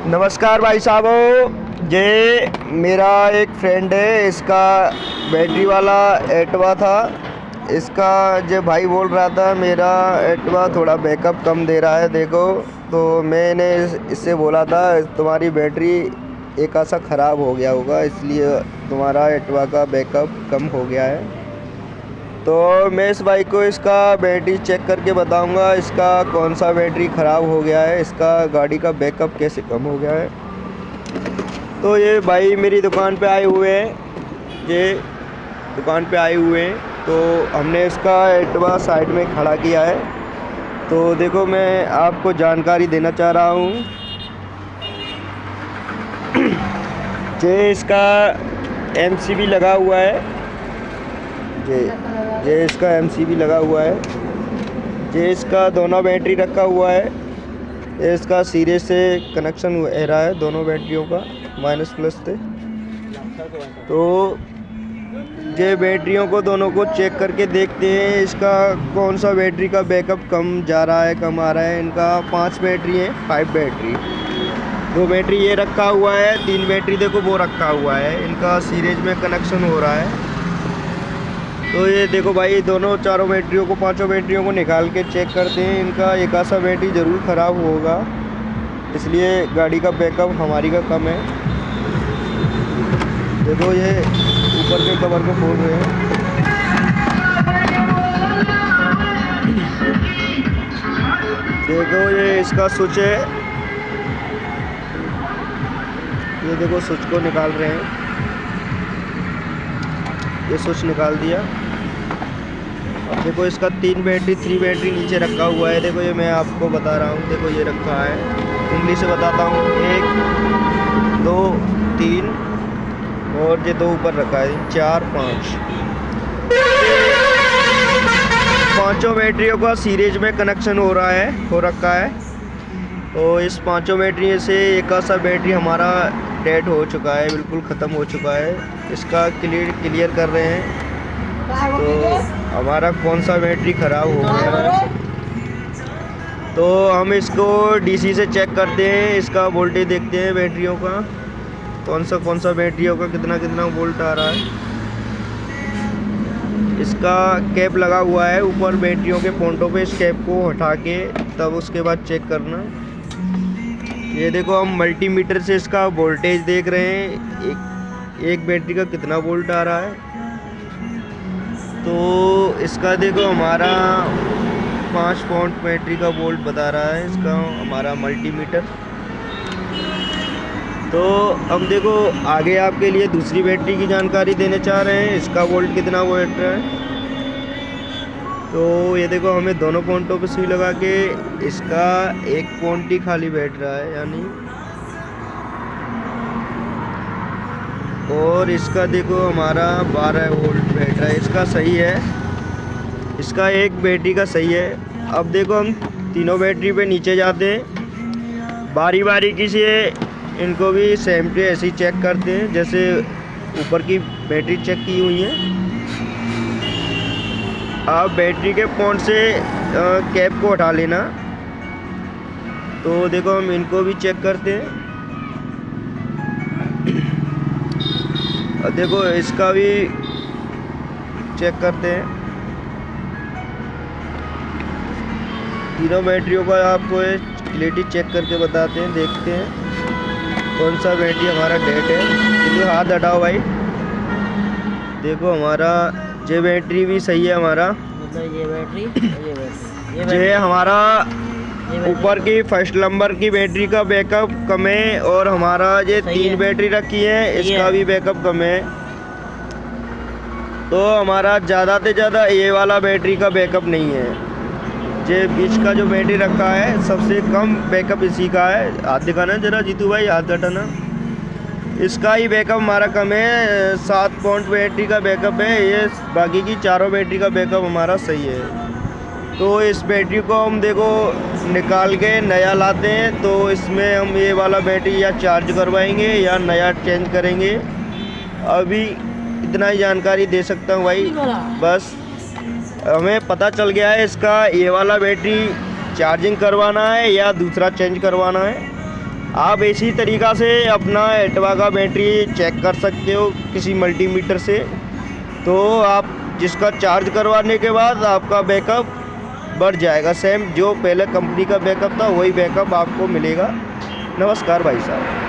नमस्कार भाई साहब। ये मेरा एक फ्रेंड है, इसका बैटरी वाला एक्टिवा था। इसका जो भाई बोल रहा था मेरा एक्टिवा थोड़ा बैकअप कम दे रहा है, देखो। तो मैंने इससे बोला था तुम्हारी बैटरी एक आसा ख़राब हो गया होगा, इसलिए तुम्हारा एक्टिवा का बैकअप कम हो गया है। तो मैं इस बाइक को इसका बैटरी चेक करके बताऊंगा इसका कौन सा बैटरी ख़राब हो गया है, इसका गाड़ी का बैकअप कैसे कम हो गया है। तो ये भाई मेरी दुकान पे आए हुए हैं, ये दुकान पे आए हुए हैं। तो हमने इसका एक्टिवा साइड में खड़ा किया है। तो देखो मैं आपको जानकारी देना चाह रहा हूँ। ये इसका एमसीबी लगा हुआ है, ये इसका एमसीबी लगा हुआ है। ये इसका दोनों बैटरी रखा हुआ है। ये इसका सीरीज से कनेक्शन हो रहा है दोनों बैटरियों का, माइनस प्लस से। तो ये बैटरियों को दोनों को चेक करके देखते हैं इसका कौन सा बैटरी का बैकअप कम जा रहा है, कम आ रहा है। इनका 5 बैटरी है, 5 बैटरी। 2 बैटरी ये रखा हुआ है, 3 बैटरी देखो वो रखा हुआ है। इनका सीरीज में कनेक्शन हो रहा है। तो ये देखो भाई दोनों चारों बैटरियों को, 5 बैटरियों को निकाल के चेक करते हैं। इनका एक आसा बैटरी ज़रूर ख़राब होगा, इसलिए गाड़ी का बैकअप हमारी का कम है। देखो ये ऊपर के कवर को खोल रहे हैं। देखो ये इसका स्विच है, ये देखो स्विच को निकाल रहे हैं। ये स्विच निकाल दिया। अब देखो इसका 3 बैटरी नीचे रखा हुआ है। देखो ये मैं आपको बता रहा हूँ, देखो ये रखा है, उंगली से बताता हूँ। 1 2 3 और ये 2 ऊपर रखा है, 4 5। 5 बैटरियों का सीरीज में कनेक्शन हो रहा है, हो रखा है। तो इस 5 बैटरी से एक आसा बैटरी हमारा डेड हो चुका है, बिल्कुल ख़त्म हो चुका है। इसका क्लियर कर रहे हैं। तो हमारा कौन सा बैटरी ख़राब हो गया है, तो हम इसको डीसी से चेक करते हैं। इसका वोल्टेज देखते हैं बैटरियों का, कौन सा बैटरियों का कितना वोल्ट आ रहा है। इसका कैप लगा हुआ है ऊपर बैटरियों के पोंटों पे, इस कैप को हटा के तब उसके बाद चेक करना। ये देखो हम मल्टीमीटर से इसका वोल्टेज देख रहे हैं, एक बैटरी का कितना वोल्ट आ रहा है। तो इसका देखो हमारा 5 पॉइंट बैटरी का वोल्ट बता रहा है इसका हमारा मल्टीमीटर। तो अब देखो आगे आपके लिए दूसरी बैटरी की जानकारी देने चाह रहे हैं, इसका वोल्ट कितना वोल्ट है। तो ये देखो हमें दोनों पॉइंटों पे सुई लगा के इसका एक पॉइंट ही खाली बैठ रहा है, यानी। और इसका देखो हमारा 12 वोल्ट बैठ रहा है, इसका सही है। इसका एक बैटरी का सही है। अब देखो हम तीनों बैटरी पे नीचे जाते हैं, बारी बारी की से इनको भी सेम पे ऐसे ही चेक करते हैं जैसे ऊपर की बैटरी चेक की हुई है। आप बैटरी के पॉइंट से कैप को हटा लेना। तो देखो हम इनको भी चेक करते हैं। और देखो इसका भी चेक करते हैं। तीनों बैटरियों का आपको क्लियरिटी चेक करके बताते हैं, देखते हैं कौन सा बैटरी हमारा डेड है। चलो हाथ हटाओ भाई। देखो हमारा ये बैटरी भी सही है हमारा, मतलब ये बैटरी ये हमारा ऊपर की फर्स्ट नंबर की बैटरी का बैकअप कम है। और हमारा ये 3 बैटरी रखी है, इसका भी बैकअप कम है। तो हमारा ज़्यादा से ज़्यादा ये वाला बैटरी का बैकअप नहीं है। ये बीच का जो बैटरी रखा है सबसे कम बैकअप इसी का है। हाथ दिखाना जरा जीतू भाई, हाथ हटाना। इसका ही बैकअप हमारा कम है, 7 पॉइंट बैटरी का बैकअप है ये। बाकी की चारों बैटरी का बैकअप हमारा सही है। तो इस बैटरी को हम देखो निकाल के नया लाते हैं, तो इसमें हम ये वाला बैटरी या चार्ज करवाएंगे या नया चेंज करेंगे। अभी इतना ही जानकारी दे सकता हूँ भाई। बस हमें पता चल गया है इसका ये वाला बैटरी चार्जिंग करवाना है या दूसरा चेंज करवाना है। आप इसी तरीक़ा से अपना एक्टिवा का बैटरी चेक कर सकते हो किसी मल्टीमीटर से। तो आप जिसका चार्ज करवाने के बाद आपका बैकअप बढ़ जाएगा, सेम जो पहले कंपनी का बैकअप था वही बैकअप आपको मिलेगा। नमस्कार भाई साहब।